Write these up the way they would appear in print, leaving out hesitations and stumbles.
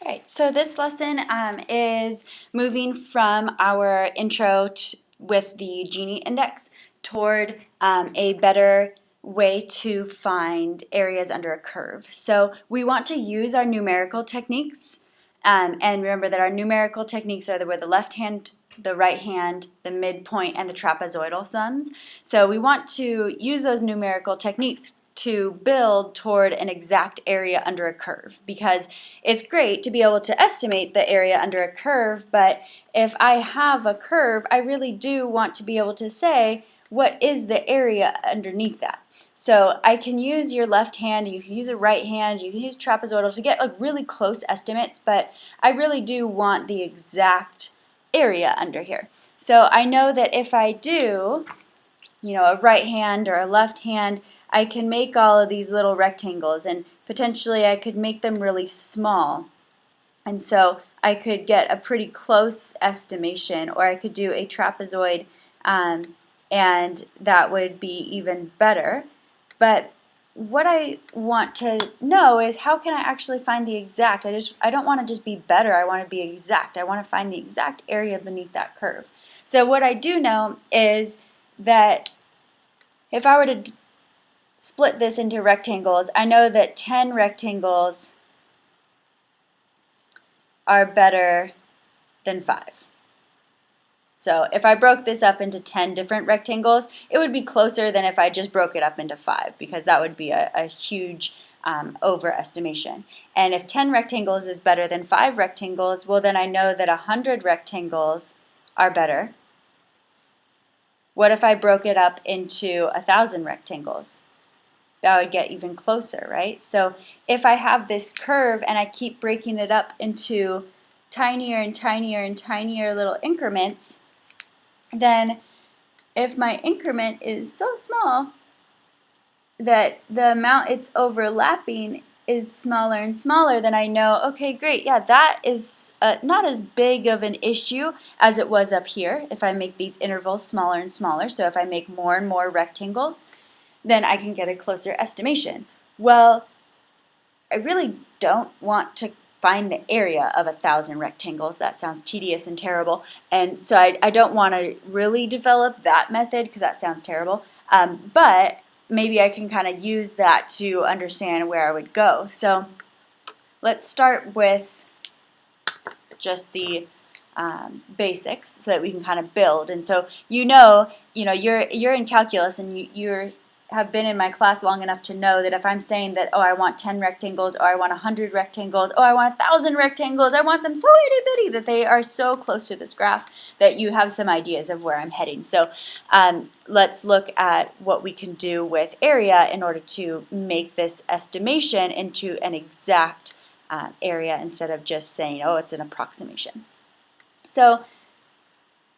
Alright, so this lesson is moving from our intro with the Gini index toward a better way to find areas under a curve. So we want to use our numerical techniques, and remember that our numerical techniques are where the left hand, the right hand, the midpoint, and the trapezoidal sums. So we want to use those numerical techniques to build toward an exact area under a curve, because it's great to be able to estimate the area under a curve, but if I have a curve, I really do want to be able to say what is the area underneath that. So I can use your left hand, you can use a right hand, you can use trapezoidal to get like really close estimates, but I really do want the exact area under here. So I know that if I do, a right hand or a left hand, I can make all of these little rectangles, and potentially I could make them really small. And so I could get a pretty close estimation, or I could do a trapezoid, and that would be even better. But what I want to know is, how can I actually find the exact? I don't want to just be better, I want to be exact. I want to find the exact area beneath that curve. So what I do know is that if I were to split this into rectangles, I know that 10 rectangles are better than 5. So if I broke this up into 10 different rectangles, it would be closer than if I just broke it up into 5, because that would be a huge overestimation. And if 10 rectangles is better than 5 rectangles, well, then I know that 100 rectangles are better. What if I broke it up into 1,000 rectangles? That would get even closer, right? So if I have this curve and I keep breaking it up into tinier and tinier and tinier little increments, then if my increment is so small that the amount it's overlapping is smaller and smaller, then I know, okay, great, yeah, that is not as big of an issue as it was up here if I make these intervals smaller and smaller. So if I make more and more rectangles, then I can get a closer estimation. Well, I really don't want to find the area of 1,000 rectangles. That sounds tedious and terrible. And so I don't want to really develop that method, because that sounds terrible. But maybe I can kind of use that to understand where I would go. So let's start with just the basics so that we can kind of build. And so you're in calculus, and you have been in my class long enough to know that if I'm saying that, oh, I want 10 rectangles, or I want 100 rectangles, oh, I want 1,000 rectangles, I want them so itty bitty that they are so close to this graph that you have some ideas of where I'm heading. So let's look at what we can do with area in order to make this estimation into an exact area, instead of just saying, oh, it's an approximation. So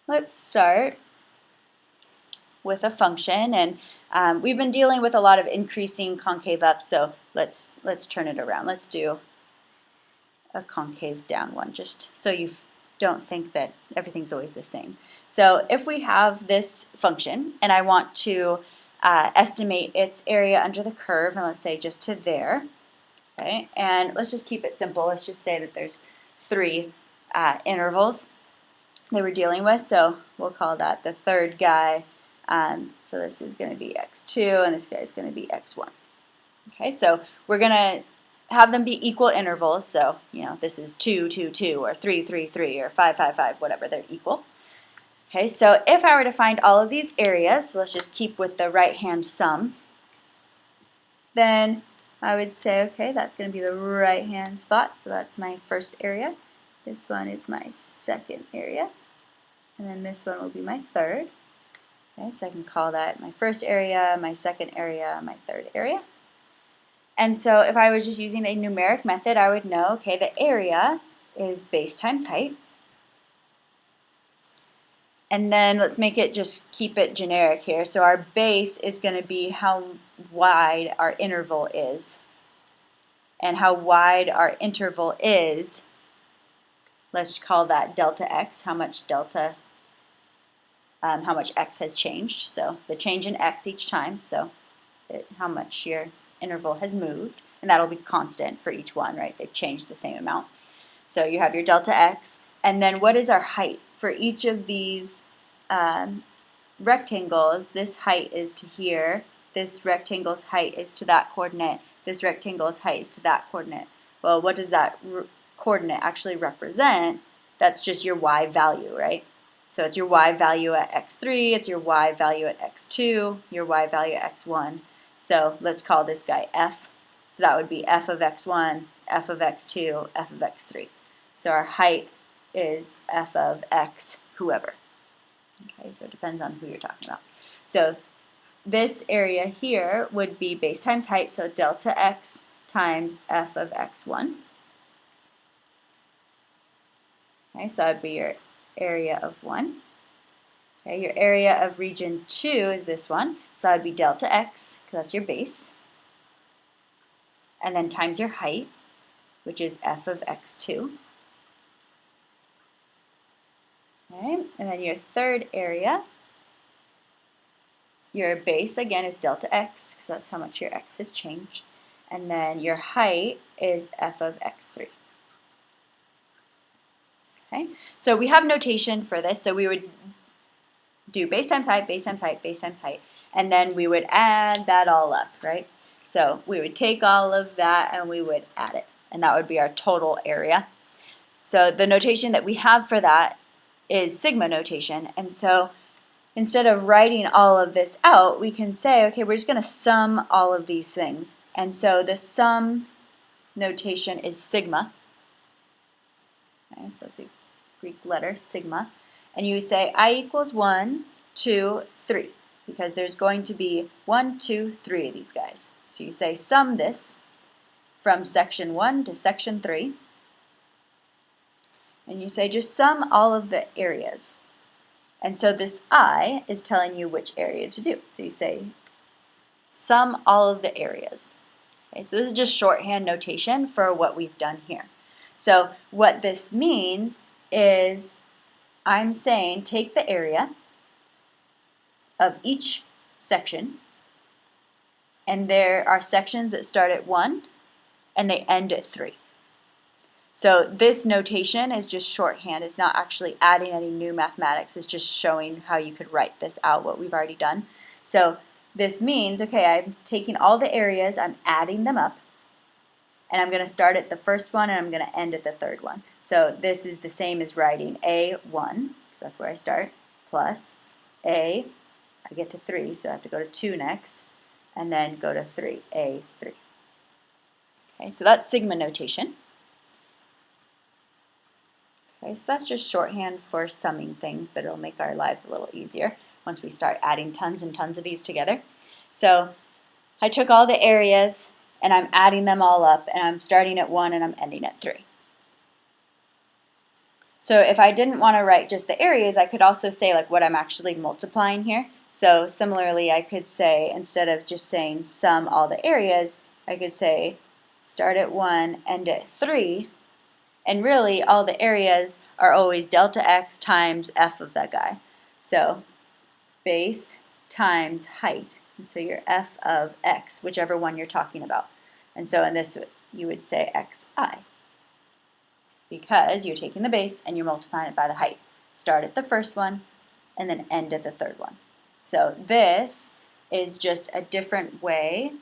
let's start with a function, and we've been dealing with a lot of increasing concave up, so let's turn it around. Let's do a concave down one, just so you don't think that everything's always the same. So if we have this function, and I want to estimate its area under the curve, and let's say just to there, okay, and let's just keep it simple. Let's just say that there's 3 intervals that we're dealing with, so we'll call that the third guy. So this is going to be x2, and this guy is going to be x1. Okay, so we're going to have them be equal intervals. So, this is 2, 2, 2, or 3, 3, 3, or 5, 5, 5, whatever, they're equal. Okay, so if I were to find all of these areas, so let's just keep with the right-hand sum, then I would say, okay, that's going to be the right-hand spot, so that's my first area. This one is my second area, and then this one will be my third. Okay, so I can call that my first area, my second area, my third area. And so if I was just using a numeric method, I would know, okay, the area is base times height. And then let's make it, just keep it generic here. So our base is going to be how wide our interval is. And how wide our interval is, let's call that delta x, how much x has changed, so the change in x each time, so how much your interval has moved, and that'll be constant for each one, right? They've changed the same amount. So you have your delta x, and then what is our height? For each of these rectangles, this height is to here, this rectangle's height is to that coordinate, this rectangle's height is to that coordinate. Well, what does that coordinate actually represent? That's just your y value, right? So it's your y value at x3, it's your y value at x2, your y value at x1. So let's call this guy f. So that would be f of x1, f of x2, f of x3. So our height is f of x whoever. Okay, so it depends on who you're talking about. So this area here would be base times height, so delta x times f of x1. Okay, so that would be your area of 1. Okay, your area of region 2 is this one, so that would be delta x, because that's your base, and then times your height, which is f of x2. Okay, and then your third area, your base again is delta x, because that's how much your x has changed, and then your height is f of x3. Okay, so we have notation for this, so we would do base times height, base times height, base times height, and then we would add that all up, right? So we would take all of that and we would add it, and that would be our total area. So the notation that we have for that is sigma notation, and so instead of writing all of this out, we can say, okay, we're just going to sum all of these things, and so the sum notation is sigma. Okay, so it's a Greek letter, sigma, and you say I equals 1, 2, 3, because there's going to be 1, 2, 3 of these guys. So you say sum this from section 1 to section 3, and you say just sum all of the areas. And so this I is telling you which area to do. So you say sum all of the areas. Okay, so this is just shorthand notation for what we've done here. So what this means is I'm saying take the area of each section, and there are sections that start at 1 and they end at 3. So this notation is just shorthand. It's not actually adding any new mathematics. It's just showing how you could write this out, what we've already done. So this means, okay, I'm taking all the areas, I'm adding them up, and I'm going to start at the first one and I'm going to end at the third one. So this is the same as writing A1, because that's where I start, plus A, I get to 3, so I have to go to 2 next, and then go to 3, A3. Okay, so that's sigma notation. Okay, so that's just shorthand for summing things, but it'll make our lives a little easier once we start adding tons and tons of these together. So I took all the areas and I'm adding them all up, and I'm starting at 1 and I'm ending at 3. So if I didn't want to write just the areas, I could also say like what I'm actually multiplying here. So similarly, I could say, instead of just saying sum all the areas, I could say start at 1, end at 3, and really all the areas are always delta x times f of that guy. So base times height, and so your f of x, whichever one you're talking about. And so in this you would say xi, because you're taking the base and you're multiplying it by the height. Start at the first one and then end at the third one. So this is just a different way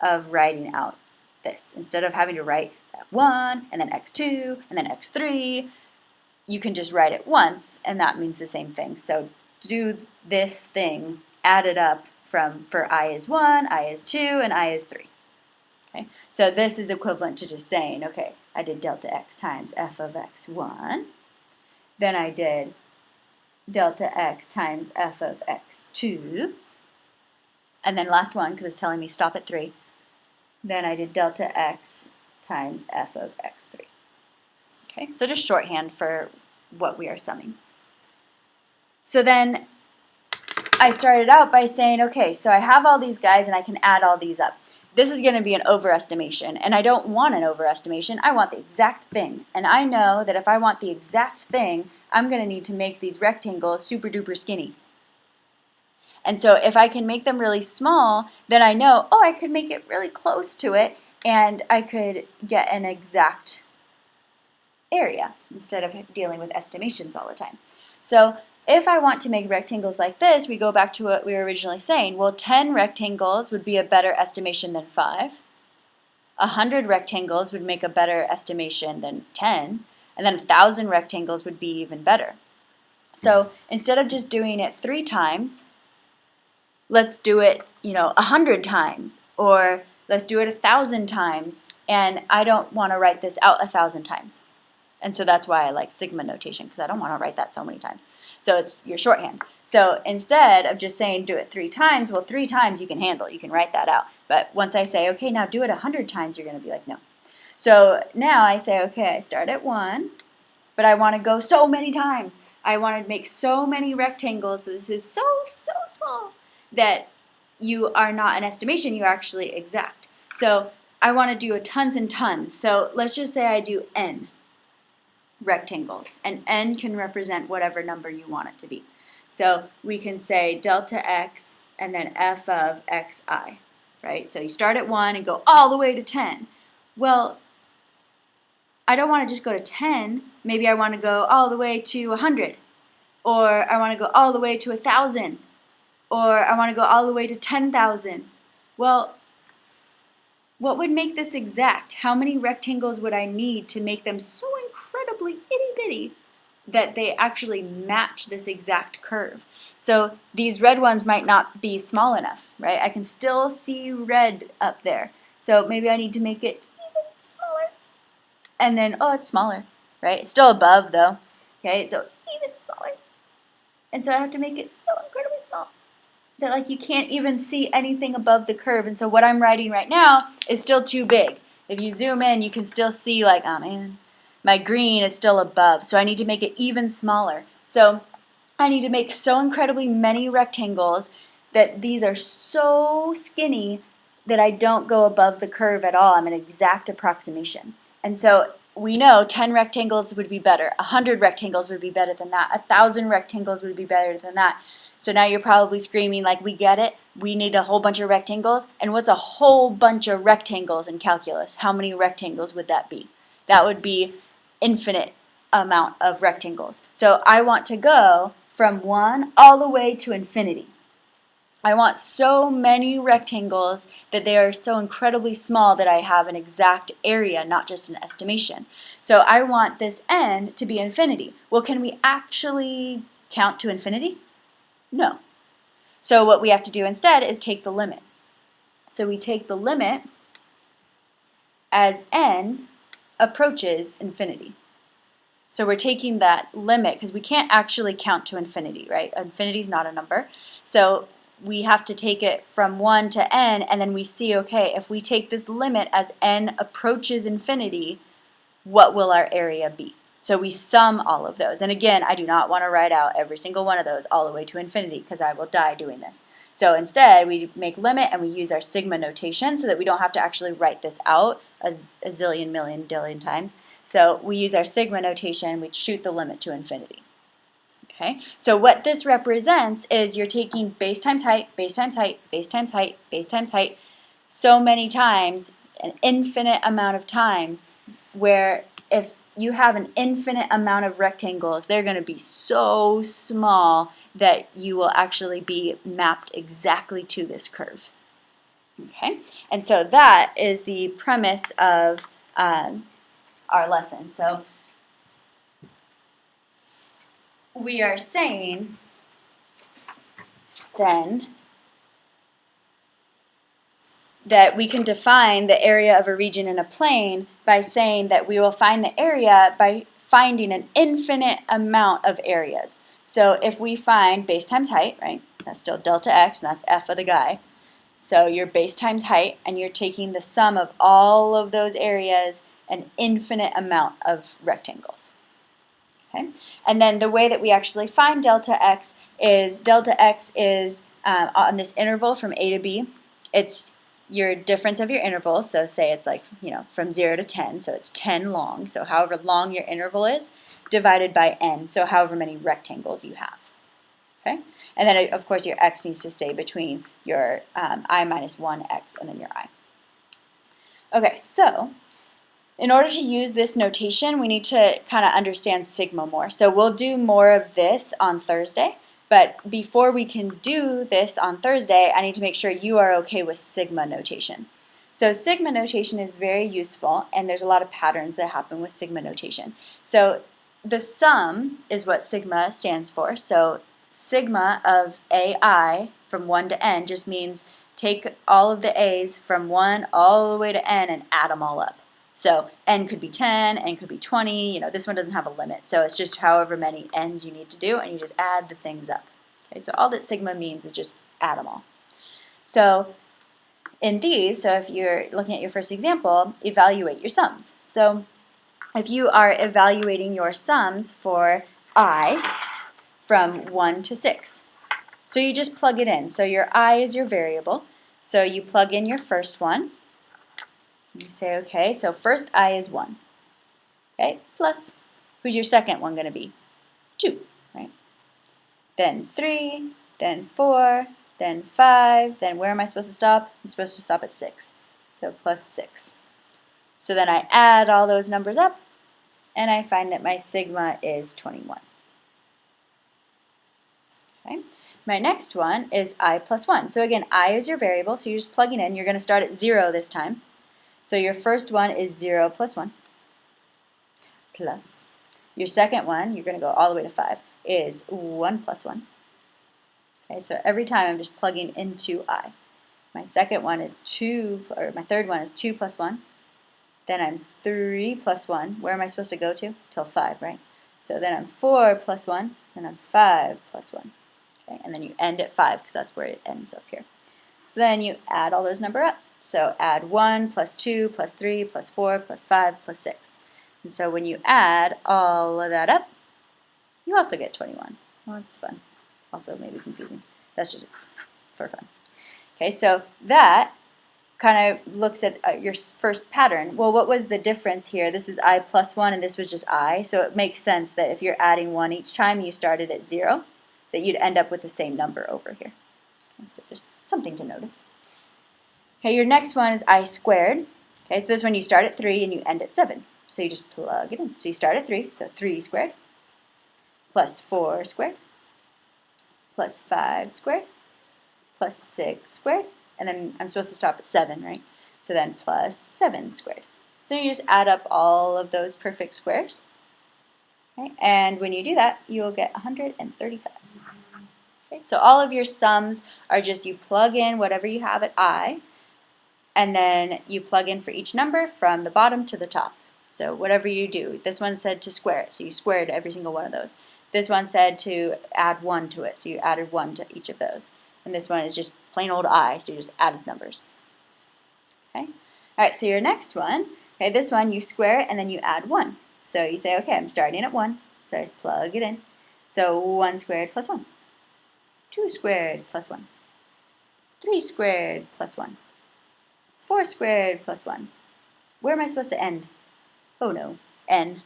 of writing out this. Instead of having to write x1 and then x2 and then x3, you can just write it once, and that means the same thing. So do this thing, add it up for I is 1, I is 2, and I is 3. Okay? So this is equivalent to just saying, okay, I did delta x times f of x1, then I did delta x times f of x2, and then last one, because it's telling me stop at 3, then I did delta x times f of x3. Okay, so just shorthand for what we are summing. So then I started out by saying, okay, so I have all these guys and I can add all these up. This is going to be an overestimation, and I don't want an overestimation. I want the exact thing, and I know that if I want the exact thing, I'm going to need to make these rectangles super duper skinny. And so if I can make them really small, then I know, oh, I could make it really close to it, and I could get an exact area instead of dealing with estimations all the time. So if I want to make rectangles like this, we go back to what we were originally saying. Well, 10 rectangles would be a better estimation than 5. 100 rectangles would make a better estimation than 10. And then 1,000 rectangles would be even better. So instead of just doing it 3 times, let's do it, 100 times, or let's do it 1,000 times. And I don't want to write this out 1,000 times. And so that's why I like SigmaNotation, because I don't want to write that so many times. So it's your shorthand. So instead of just saying do it 3 times, well, 3 times you can handle. You can write that out. But once I say, okay, now do it 100 times, you're going to be like, no. So now I say, okay, I start at 1, but I want to go so many times. I want to make so many rectangles that this is so small that you are not an estimation, you're actually exact. So I want to do tons and tons. So let's just say I do n rectangles, and n can represent whatever number you want it to be. So we can say delta x and then f of xi, right? So you start at 1 and go all the way to 10. Well, I don't want to just go to 10. Maybe I want to go all the way to 100, or I want to go all the way to 1,000, or I want to go all the way to 10,000. Well, what would make this exact? How many rectangles would I need to make them so incredibly itty-bitty that they actually match this exact curve? So these red ones might not be small enough, right? I can still see red up there. So maybe I need to make it even smaller. And then, oh, it's smaller, right? It's still above, though. Okay, so even smaller. And so I have to make it so incredibly small that like you can't even see anything above the curve. And so what I'm writing right now is still too big. If you zoom in, you can still see like, oh man, my green is still above. So I need to make it even smaller. So I need to make so incredibly many rectangles that these are so skinny that I don't go above the curve at all. I'm an exact approximation. And so we know 10 rectangles would be better. 100 rectangles would be better than that. 1,000 rectangles would be better than that. So now you're probably screaming like, we get it. We need a whole bunch of rectangles. And what's a whole bunch of rectangles in calculus? How many rectangles would that be? That would be infinite amount of rectangles. So I want to go from 1 all the way to infinity. I want so many rectangles that they are so incredibly small that I have an exact area, not just an estimation. So I want this n to be infinity. Well, can we actually count to infinity? No. So what we have to do instead is take the limit. So we take the limit as n approaches infinity. So we're taking that limit because we can't actually count to infinity, right? Infinity is not a number. So we have to take it from 1 to n, and then we see, okay, if we take this limit as n approaches infinity, what will our area be? So we sum all of those. And again, I do not want to write out every single one of those all the way to infinity because I will die doing this. So instead, we make limit and we use our sigma notation so that we don't have to actually write this out a zillion, million, dillion times. So we use our sigma notation, we shoot the limit to infinity. Okay, so what this represents is you're taking base times height, base times height, base times height, base times height so many times, an infinite amount of times, where if you have an infinite amount of rectangles, they're going to be so small that you will actually be mapped exactly to this curve. Okay, and so that is the premise of our lesson. So we are saying then that we can define the area of a region in a plane by saying that we will find the area by finding an infinite amount of areas. So if we find base times height, right, that's still delta x, and that's f of the guy. So your base times height, and you're taking the sum of all of those areas, an infinite amount of rectangles. Okay? And then the way that we actually find delta x is on this interval from a to b. It's your difference of your interval. So say it's like, from 0 to 10. So it's 10 long. So however long your interval is, divided by n. So however many rectangles you have. Okay? And then, of course, your x needs to stay between your I minus 1 x and then your I. Okay, so In order to use this notation, we need to kind of understand sigma more. So we'll do more of this on Thursday, but before we can do this on Thursday, I need to make sure you are okay with sigma notation. So sigma notation is very useful, and there's a lot of patterns that happen with sigma notation. So the sum is what sigma stands for. So sigma of AI from 1 to n just means take all of the a's from 1 all the way to n and add them all up. So n could be 10, n could be 20, this one doesn't have a limit. So it's just however many n's you need to do, and you just add the things up. Okay, so all that sigma means is just add them all. So in these, so if you're looking at your first example, evaluate your sums. So if you are evaluating your sums for I from 1 to 6, so you just plug it in. So your I is your variable, so you plug in your first one. You say, okay, so first I is 1. Okay, plus, who's your second one going to be? 2, right? Then 3, then 4, then 5, then where am I supposed to stop? I'm supposed to stop at 6. So plus 6. So then I add all those numbers up, and I find that my sigma is 21. Okay. My next one is I plus 1. So again, I is your variable, so you're just plugging in. You're going to start at 0 this time. So your first one is 0 plus 1, plus. Your second one, you're going to go all the way to 5, is 1 plus 1. Okay, so every time I'm just plugging into I. My second one is 2, or my third one is 2 plus 1. Then I'm 3 plus 1. Where am I supposed to go to? Till 5, right? So then I'm 4 plus 1, then I'm 5 plus 1. Okay, and then you end at 5 because that's where it ends up here. So then you add all those numbers up. So add 1 plus 2 plus 3 plus 4 plus 5 plus 6. And so when you add all of that up, you also get 21. Well, that's fun. Also maybe confusing. That's just for fun. Okay, so that kind of looks at your first pattern. Well, what was the difference here? This is I plus 1 and this was just I. So it makes sense that if you're adding 1 each time you started at 0, that you'd end up with the same number over here. Okay, so just something to notice. Okay, your next one is I squared. Okay, so this one you start at 3 and you end at 7. So you just plug it in. So you start at 3, so 3 squared, plus 4 squared, plus 5 squared, plus 6 squared, and then I'm supposed to stop at 7, right? So then plus 7 squared. So you just add up all of those perfect squares. Okay, and when you do that, you'll get 135. Okay, so all of your sums are just you plug in whatever you have at I, and then you plug in for each number from the bottom to the top. So whatever you do, this one said to square it, so you squared every single one of those. This one said to add 1 to it, so you added 1 to each of those. And this one is just plain old I, so you just added numbers. Okay. All right, so your next one, okay, this one you square it and then you add 1. So you say, okay, I'm starting at 1, so I just plug it in. So 1 squared plus 1, 2 squared plus 1, 3 squared plus 1, 4 squared plus 1. Where am I supposed to end? Oh no, n.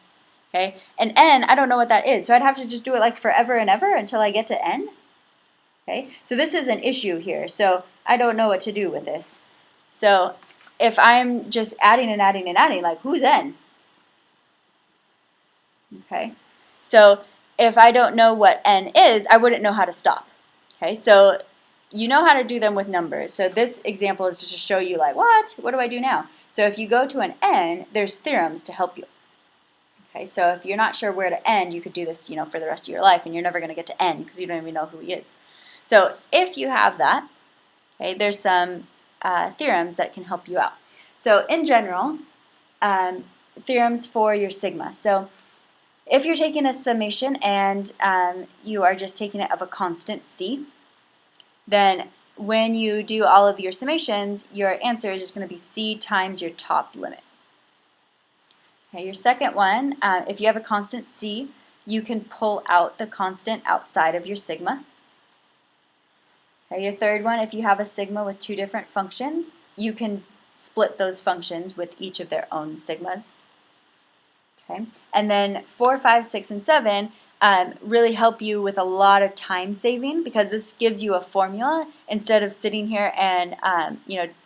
Okay, and n, I don't know what that is, so I'd have to just do it like forever and ever until I get to n. Okay, so this is an issue here, so I don't know what to do with this. So if I'm just adding and adding and adding, like who's n? Okay, so if I don't know what n is, I wouldn't know how to stop. Okay, so you know how to do them with numbers. So this example is just to show you like, what do I do now? So if you go to an n, there's theorems to help you. Okay, so if you're not sure where to end, you could do this, for the rest of your life, and you're never going to get to n because you don't even know who he is. So if you have that, okay, there's some theorems that can help you out. So in general, theorems for your sigma. So if you're taking a summation and you are just taking it of a constant c, then when you do all of your summations, your answer is just going to be c times your top limit. Okay, your second one, if you have a constant c, you can pull out the constant outside of your sigma. Okay, your third one, if you have a sigma with 2 different functions, you can split those functions with each of their own sigmas. Okay, and then 4, 5, 6, and 7 really help you with a lot of time saving because this gives you a formula instead of sitting here and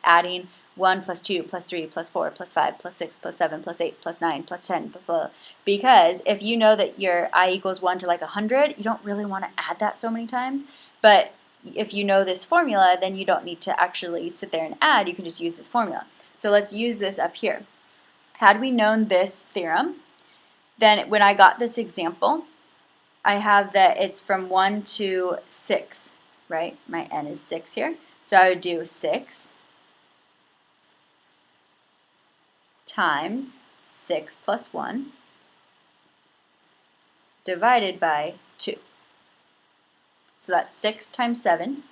adding 1 plus 2 plus 3 plus 4 plus 5 plus 6 plus 7 plus 8 plus 9 plus 10 plus blah. Because if you know that your I equals 1 to like 100, you don't really want to add that so many times. But if you know this formula, then you don't need to actually sit there and add. You can just use this formula. So let's use this up here. Had we known this theorem, then when I got this example, I have that it's from 1 to 6, right? My n is 6 here. So I would do 6 times 6 plus 1 divided by 2. So that's 6 times 7,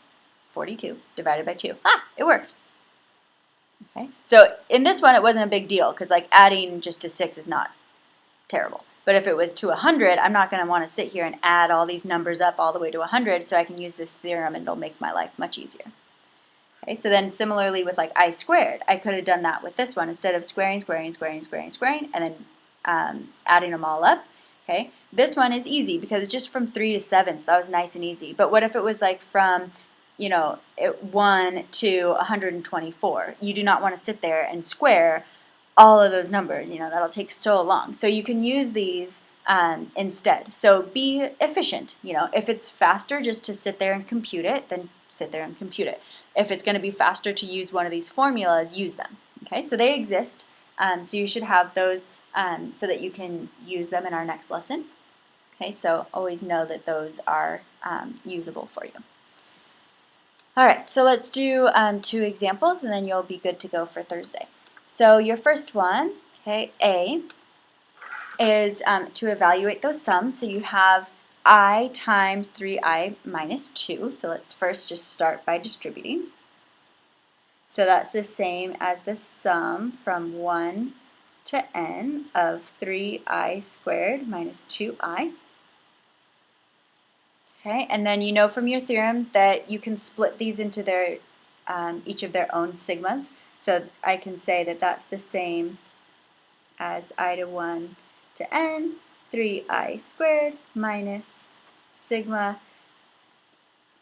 42, divided by 2. Ah, it worked. Okay. So in this one, it wasn't a big deal because like adding just to 6 is not terrible. But if it was to 100, I'm not going to want to sit here and add all these numbers up all the way to 100, so I can use this theorem and it'll make my life much easier. Okay, so then similarly with like I squared, I could have done that with this one. Instead of squaring, and then adding them all up, okay, this one is easy because it's just from 3 to 7, so that was nice and easy. But what if it was like from, 1 to 124? You do not want to sit there and square all of those numbers. That'll take so long. So you can use these instead. So be efficient. If it's faster just to sit there and compute it, then sit there and compute it. If it's going to be faster to use one of these formulas, use them. Okay, so they exist. So you should have those so that you can use them in our next lesson. Okay, so always know that those are usable for you. All right, so let's do 2 examples, and then you'll be good to go for Thursday. So your first one, okay, A, is to evaluate those sums. So you have I times 3I minus 2. So let's first just start by distributing. So that's the same as the sum from 1 to n of 3I squared minus 2I. Okay, and then you know from your theorems that you can split these into their each of their own sigmas. So I can say that that's the same as I to 1 to n, 3I squared minus sigma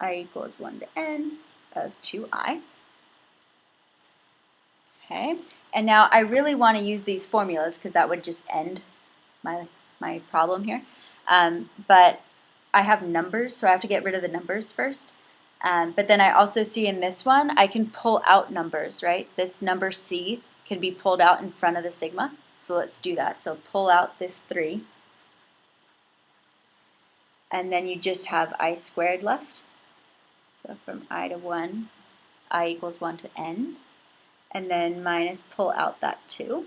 I equals 1 to n of 2I. Okay, and now I really want to use these formulas because that would just end my problem here. But I have numbers, so I have to get rid of the numbers first. But then I also see in this one, I can pull out numbers, right? This number C can be pulled out in front of the sigma. So let's do that. So pull out this 3. And then you just have I squared left. So from I to 1, I equals 1 to n. And then minus pull out that 2.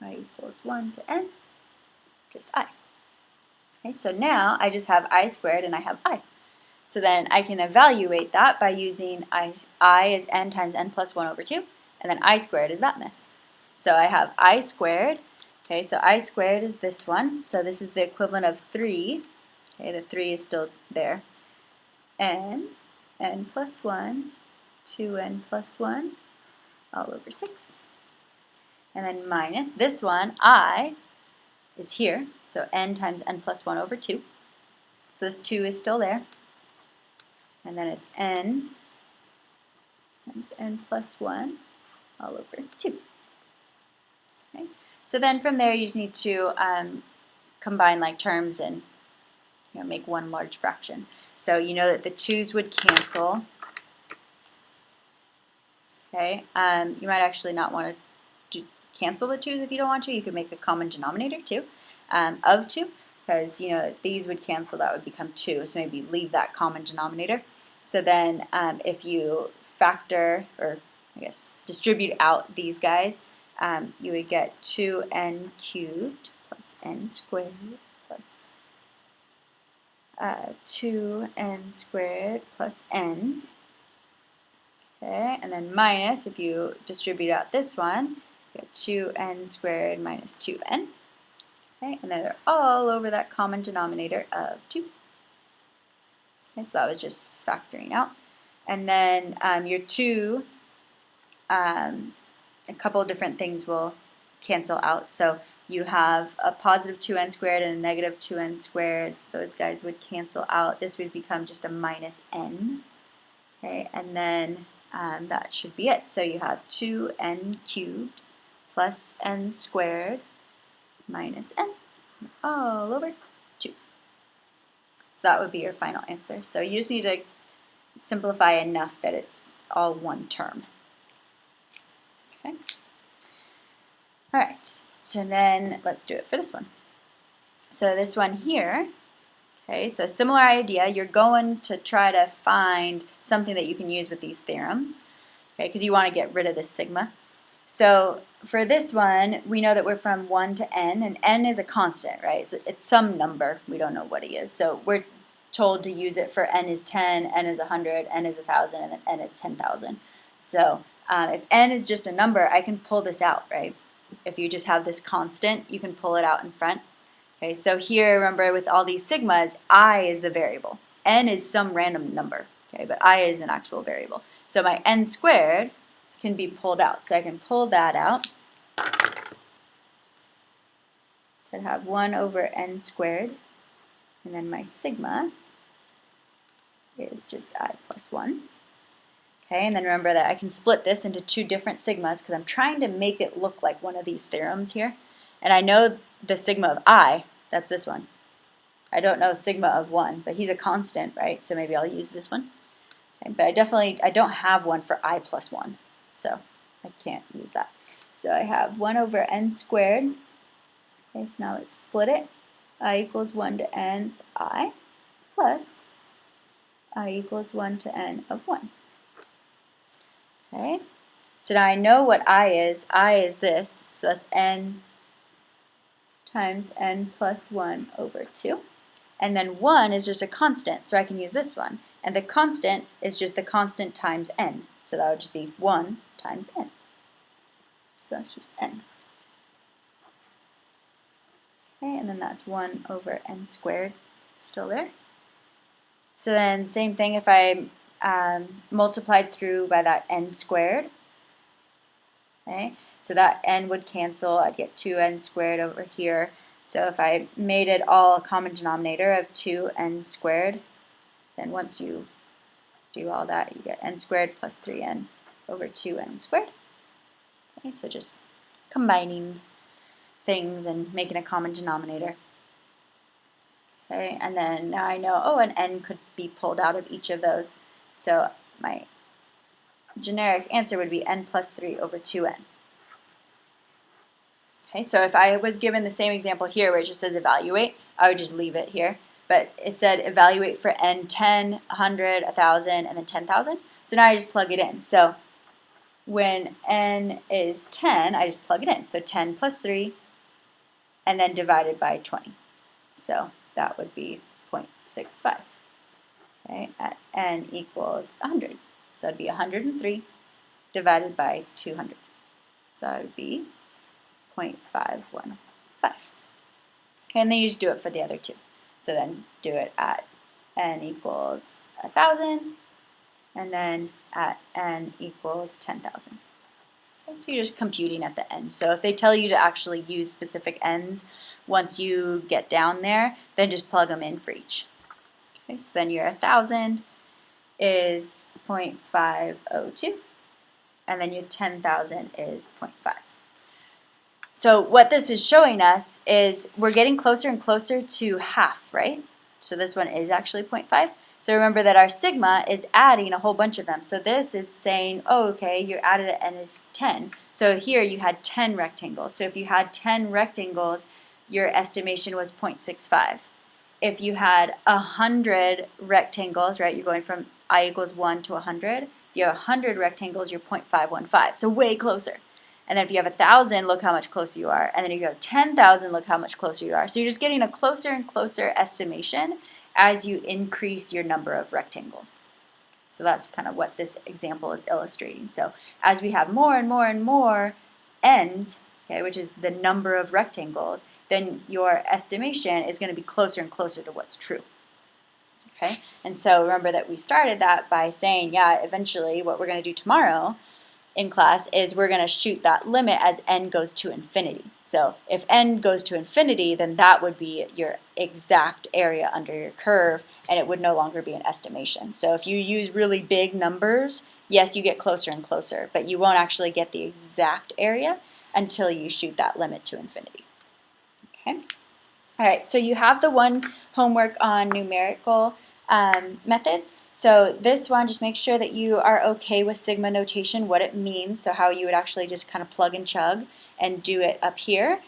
I equals 1 to n, just I. Okay, so now I just have I squared and I have I. So then I can evaluate that by using I is n times n plus 1 over 2, and then I squared is that mess. So I have I squared, okay, so I squared is this one, so this is the equivalent of 3, okay, the 3 is still there, n plus 1, 2n plus 1, all over 6. And then minus this one, I is here, so n times n plus 1 over 2. So this 2 is still there. And then it's n times n plus 1 all over 2. Okay. So then from there you just need to combine like terms and make one large fraction. So you know that the 2's would cancel. Okay. You might actually not want to cancel the 2's if you don't want to. You could make a common denominator too of 2, because these would cancel, that would become 2, so maybe leave that common denominator. So then if you factor, or I guess distribute out these guys, you would get 2n cubed plus n squared plus 2n squared plus n. Okay, and then minus, if you distribute out this one, you get 2n squared minus 2n. Okay, and then they're all over that common denominator of 2. Okay, so that was just factoring out. And then your 2, a couple of different things will cancel out. So you have a positive 2n squared and a negative 2n squared, so those guys would cancel out. This would become just a minus n. Okay, and then And that should be it. So you have 2n cubed plus n squared minus n all over 2. So that would be your final answer. So you just need to simplify enough that it's all one term. Okay. All right, so then let's do it for this one. So this one here, okay, so similar idea, you're going to try to find something that you can use with these theorems, okay, because you want to get rid of this sigma. So for this one, we know that we're from 1 to n, and n is a constant, right? It's some number. We don't know what it is. So we're told to use it for n is 10, n is 100, n is 1,000, and then n is 10,000. So if n is just a number, I can pull this out, right? If you just have this constant, you can pull it out in front. Okay, so here, remember, with all these sigmas, I is the variable. N is some random number, okay, but I is an actual variable. So my n squared can be pulled out. So I can pull that out. So I have 1 over n squared, and then my sigma is just I plus 1. Okay, and then remember that I can split this into 2 different sigmas because I'm trying to make it look like one of these theorems here. And I know the sigma of I, that's this one. I don't know sigma of 1, but he's a constant, right? So maybe I'll use this one. Okay, but I don't have one for I plus 1, so I can't use that. So I have 1 over n squared. Okay, so now let's split it. I equals 1 to n of I plus I equals 1 to n of 1. Okay, so now I know what I is. I is this, so that's n times n plus 1 over 2. And then 1 is just a constant, so I can use this one. And the constant is just the constant times n, so that would just be 1 times n. So that's just n. Okay, and then that's 1 over n squared, still there. So then same thing if I multiplied through by that n squared. Okay, so that n would cancel. I'd get 2n squared over here. So if I made it all a common denominator of 2n squared, then once you do all that, you get n squared plus 3n over 2n squared. Okay, so just combining things and making a common denominator. Okay, and then now I know, oh, an n could be pulled out of each of those. So my generic answer would be n plus 3 over 2n. Okay, so if I was given the same example here where it just says evaluate, I would just leave it here. But it said evaluate for n 10, 100, 1,000, and then 10,000. So now I just plug it in. So when n is 10, I just plug it in. So 10 plus 3, and then divided by 20. So that would be 0.65. Okay, at n equals 100. So that would be 103 divided by 200. So that would be 0.515. Okay, and then you just do it for the other two. So then do it at n equals 1,000, and then at n equals 10,000. Okay, so you're just computing at the end. So if they tell you to actually use specific n's once you get down there, then just plug them in for each. Okay, so then your 1,000 is 0.502, and then your 10,000 is 0.5. So what this is showing us is we're getting closer and closer to half, right? So this one is actually 0.5. So remember that our sigma is adding a whole bunch of them. So this is saying, oh, okay, your added at n is 10. So here you had 10 rectangles. So if you had 10 rectangles, your estimation was 0.65. If you had 100 rectangles, right, you're going from I equals 1 to 100. If you have 100 rectangles, you're 0.515. So way closer. And then if you have 1,000, look how much closer you are. And then if you have 10,000, look how much closer you are. So you're just getting a closer and closer estimation as you increase your number of rectangles. So that's kind of what this example is illustrating. So as we have more and more and more n's, okay, which is the number of rectangles, then your estimation is going to be closer and closer to what's true. Okay, and so remember that we started that by saying, yeah, eventually what we're going to do tomorrow in class is we're going to shoot that limit as n goes to infinity. So if n goes to infinity, then that would be your exact area under your curve, and it would no longer be an estimation. So if you use really big numbers, yes, you get closer and closer, but you won't actually get the exact area until you shoot that limit to infinity. Okay. All right, so you have the one homework on numerical methods. So this one, just make sure that you are okay with sigma notation, what it means, so how you would actually just kind of plug and chug and do it up here,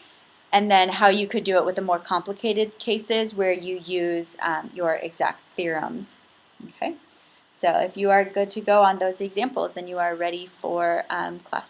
and then how you could do it with the more complicated cases where you use your exact theorems. Okay, so if you are good to go on those examples, then you are ready for class 2.